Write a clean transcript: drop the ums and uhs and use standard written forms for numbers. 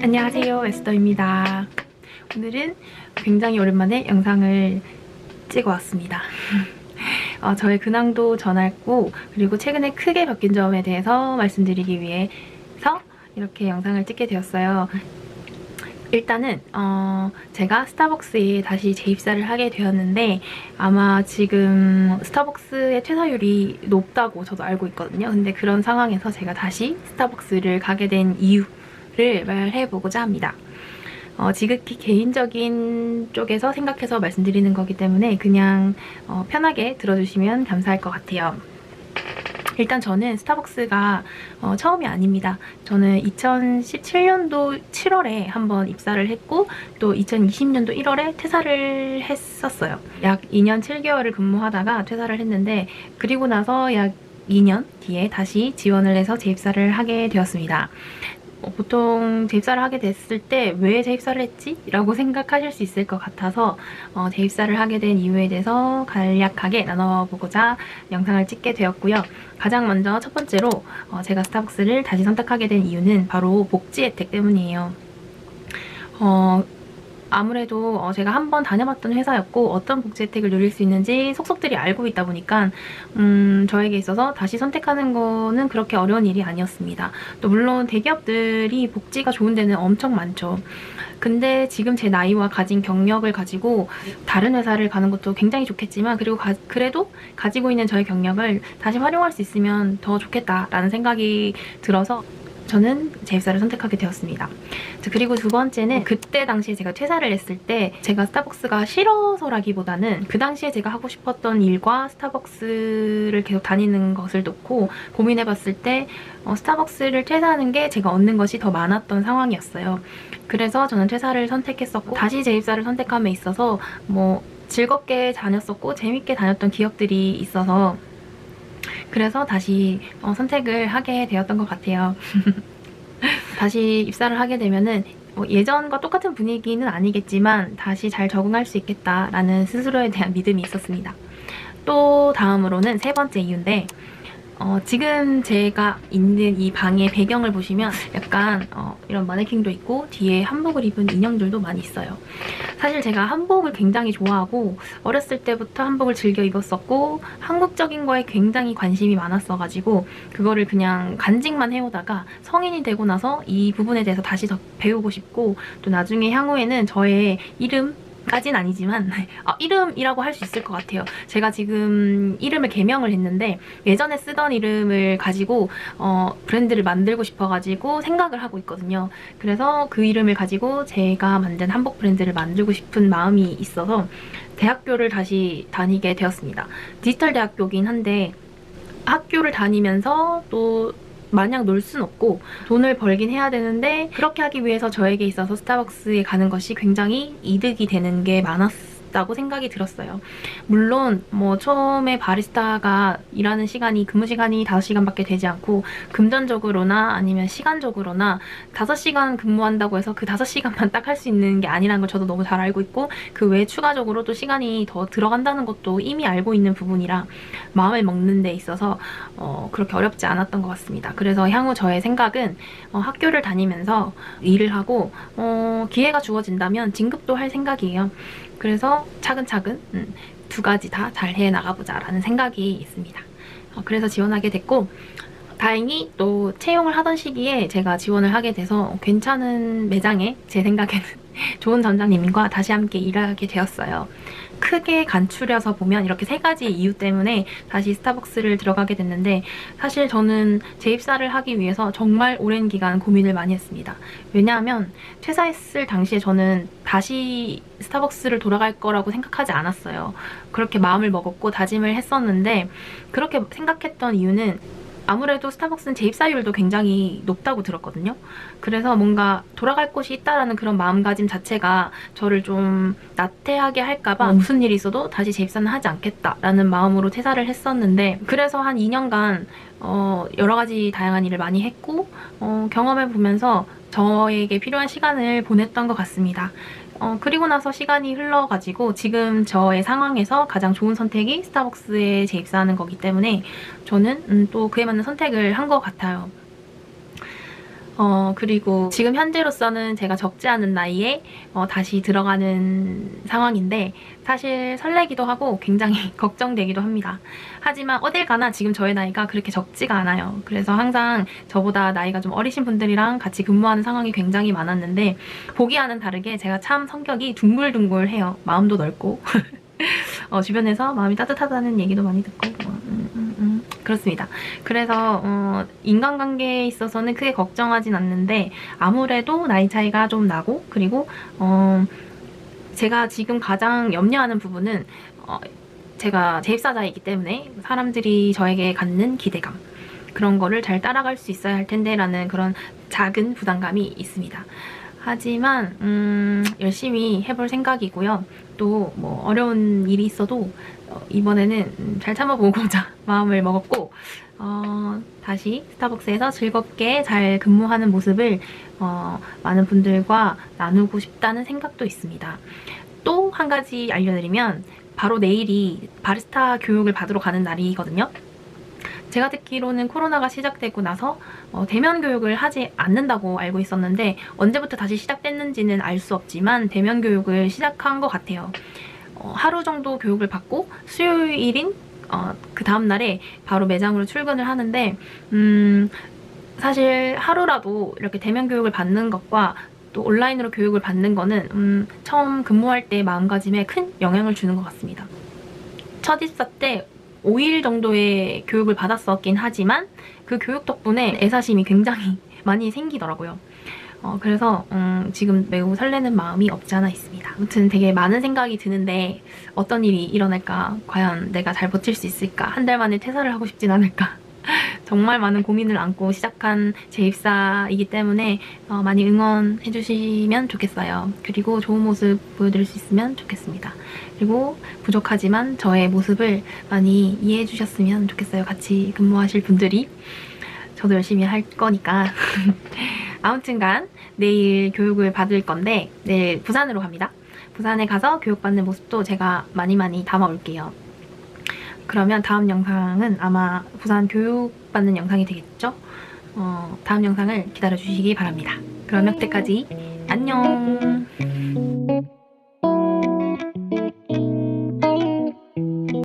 안녕하세요, 에스더입니다. 오늘은 굉장히 오랜만에 영상을 찍어 왔습니다. 저의 근황도 전하고 그리고 최근에 크게 바뀐 점에 대해서 말씀드리기 위해서 이렇게 영상을 찍게 되었어요. 일단은 제가 스타벅스에 다시 재입사를 하게 되었는데 아마 지금 스타벅스의 퇴사율이 높다고 저도 알고 있거든요. 근데 그런 상황에서 제가 다시 스타벅스를 가게 된 이유를 말해보고자 합니다. 지극히 개인적인 쪽에서 생각해서 말씀드리는 거기 때문에 그냥 편하게 들어주시면 감사할 것 같아요. 일단 저는 스타벅스가 처음이 아닙니다. 저는 2017년도 7월에 한번 입사를 했고 또 2020년도 1월에 퇴사를 했었어요. 약 2년 7개월을 근무하다가 퇴사를 했는데 그리고 나서 약 2년 뒤에 다시 지원을 해서 재입사를 하게 되었습니다. 보통 재입사를 하게 됐을 때 왜 재입사를 했지? 라고 생각하실 수 있을 것 같아서 재입사를 하게 된 이유에 대해서 간략하게 나눠보고자 영상을 찍게 되었고요. 가장 먼저 첫 번째로 제가 스타벅스를 다시 선택하게 된 이유는 바로 복지 혜택 때문이에요. 아무래도 제가 한번 다녀봤던 회사였고 어떤 복지 혜택을 누릴 수 있는지 속속들이 알고 있다 보니까 저에게 있어서 다시 선택하는 거는 그렇게 어려운 일이 아니었습니다. 또 물론 대기업들이 복지가 좋은 데는 엄청 많죠. 근데 지금 제 나이와 가진 경력을 가지고 다른 회사를 가는 것도 굉장히 좋겠지만 그리고 그래도 가지고 있는 저의 경력을 다시 활용할 수 있으면 더 좋겠다라는 생각이 들어서 저는 재입사를 선택하게 되었습니다. 그리고 두 번째는 그때 당시에 제가 퇴사를 했을 때 제가 스타벅스가 싫어서라기보다는 그 당시에 제가 하고 싶었던 일과 스타벅스를 계속 다니는 것을 놓고 고민해봤을 때 스타벅스를 퇴사하는 게 제가 얻는 것이 더 많았던 상황이었어요. 그래서 저는 퇴사를 선택했었고 다시 재입사를 선택함에 있어서 즐겁게 다녔었고 재밌게 다녔던 기억들이 있어서 그래서 다시 선택을 하게 되었던 것 같아요. 다시 입사를 하게 되면은 예전과 똑같은 분위기는 아니겠지만 다시 잘 적응할 수 있겠다라는 스스로에 대한 믿음이 있었습니다. 또 다음으로는 세 번째 이유인데 지금 제가 있는 이 방의 배경을 보시면 약간 이런 마네킹도 있고 뒤에 한복을 입은 인형들도 많이 있어요. 사실 제가 한복을 굉장히 좋아하고 어렸을 때부터 한복을 즐겨 입었었고 한국적인 거에 굉장히 관심이 많았어가지고 그거를 그냥 간직만 해오다가 성인이 되고 나서 이 부분에 대해서 다시 더 배우고 싶고 또 나중에 향후에는 저의 이름까진 아니지만 이름이라고 할 수 있을 것 같아요. 제가 지금 이름을 개명을 했는데 예전에 쓰던 이름을 가지고 브랜드를 만들고 싶어가지고 생각을 하고 있거든요. 그래서 그 이름을 가지고 제가 만든 한복 브랜드를 만들고 싶은 마음이 있어서 대학교를 다시 다니게 되었습니다. 디지털 대학교긴 한데 학교를 다니면서 또 마냥 놀 순 없고 돈을 벌긴 해야 되는데 그렇게 하기 위해서 저에게 있어서 스타벅스에 가는 것이 굉장히 이득이 되는 게 많았다고 생각이 들었어요. 물론 처음에 바리스타가 일하는 시간이 근무 시간이 5시간밖에 되지 않고 금전적으로나 아니면 시간적으로나 5시간 근무한다고 해서 그 5시간만 딱 할 수 있는 게 아니라는 걸 저도 너무 잘 알고 있고 그 외에 추가적으로 또 시간이 더 들어간다는 것도 이미 알고 있는 부분이라 마음을 먹는 데 있어서 그렇게 어렵지 않았던 것 같습니다. 그래서 향후 저의 생각은 학교를 다니면서 일을 하고 기회가 주어진다면 진급도 할 생각이에요. 그래서 차근차근 두 가지 다 잘 해나가보자 라는 생각이 있습니다. 그래서 지원하게 됐고 다행히 또 채용을 하던 시기에 제가 지원을 하게 돼서 괜찮은 매장에 제 생각에는 좋은 점장님과 다시 함께 일하게 되었어요. 크게 간추려서 보면 이렇게 세 가지 이유 때문에 다시 스타벅스를 들어가게 됐는데 사실 저는 재입사를 하기 위해서 정말 오랜 기간 고민을 많이 했습니다. 왜냐하면 퇴사했을 당시에 저는 다시 스타벅스를 돌아갈 거라고 생각하지 않았어요. 그렇게 마음을 먹었고 다짐을 했었는데 그렇게 생각했던 이유는 아무래도 스타벅스는 재입사율도 굉장히 높다고 들었거든요. 그래서 뭔가 돌아갈 곳이 있다라는 그런 마음가짐 자체가 저를 좀 나태하게 할까봐 무슨 일이 있어도 다시 재입사는 하지 않겠다라는 마음으로 퇴사를 했었는데 그래서 한 2년간 여러 가지 다양한 일을 많이 했고 경험해보면서 저에게 필요한 시간을 보냈던 것 같습니다. 그리고 나서 시간이 흘러가지고 지금 저의 상황에서 가장 좋은 선택이 스타벅스에 재입사하는 거기 때문에 저는 또 그에 맞는 선택을 한 것 같아요. 그리고 지금 현재로서는 제가 적지 않은 나이에 다시 들어가는 상황인데 사실 설레기도 하고 굉장히 걱정되기도 합니다. 하지만 어딜 가나 지금 저의 나이가 그렇게 적지가 않아요. 그래서 항상 저보다 나이가 좀 어리신 분들이랑 같이 근무하는 상황이 굉장히 많았는데 보기와는 다르게 제가 참 성격이 둥글둥글해요. 마음도 넓고 주변에서 마음이 따뜻하다는 얘기도 많이 듣고 그렇습니다. 그래서 인간관계에 있어서는 크게 걱정하진 않는데 아무래도 나이 차이가 좀 나고 그리고 제가 지금 가장 염려하는 부분은 제가 재입사자이기 때문에 사람들이 저에게 갖는 기대감 그런 거를 잘 따라갈 수 있어야 할 텐데 라는 그런 작은 부담감이 있습니다. 하지만 열심히 해볼 생각이고요. 또 뭐 어려운 일이 있어도 이번에는 잘 참아보고자 마음을 먹었고 다시 스타벅스에서 즐겁게 잘 근무하는 모습을 많은 분들과 나누고 싶다는 생각도 있습니다. 또 한 가지 알려드리면 바로 내일이 바리스타 교육을 받으러 가는 날이거든요. 제가 듣기로는 코로나가 시작되고 나서 대면 교육을 하지 않는다고 알고 있었는데 언제부터 다시 시작됐는지는 알 수 없지만 대면 교육을 시작한 것 같아요. 하루 정도 교육을 받고 수요일인 그 다음날에 바로 매장으로 출근을 하는데 사실 하루라도 이렇게 대면 교육을 받는 것과 또 온라인으로 교육을 받는 거는 처음 근무할 때 마음가짐에 큰 영향을 주는 것 같습니다. 첫 입사 때 5일 정도의 교육을 받았었긴 하지만 그 교육 덕분에 애사심이 굉장히 많이 생기더라고요. 그래서 지금 매우 설레는 마음이 없지 않아 있습니다. 아무튼 되게 많은 생각이 드는데 어떤 일이 일어날까? 과연 내가 잘 버틸 수 있을까? 한 달 만에 퇴사를 하고 싶진 않을까? 정말 많은 고민을 안고 시작한 재입사이기 때문에 많이 응원해주시면 좋겠어요. 그리고 좋은 모습 보여드릴 수 있으면 좋겠습니다. 그리고 부족하지만 저의 모습을 많이 이해해주셨으면 좋겠어요. 같이 근무하실 분들이. 저도 열심히 할 거니까. 아무튼간 내일 교육을 받을 건데 내일 부산으로 갑니다. 부산에 가서 교육받는 모습도 제가 많이 담아올게요. 그러면 다음 영상은 아마 부산 교육받는 영상이 되겠죠? 다음 영상을 기다려주시기 바랍니다. 그러면 그때까지 안녕!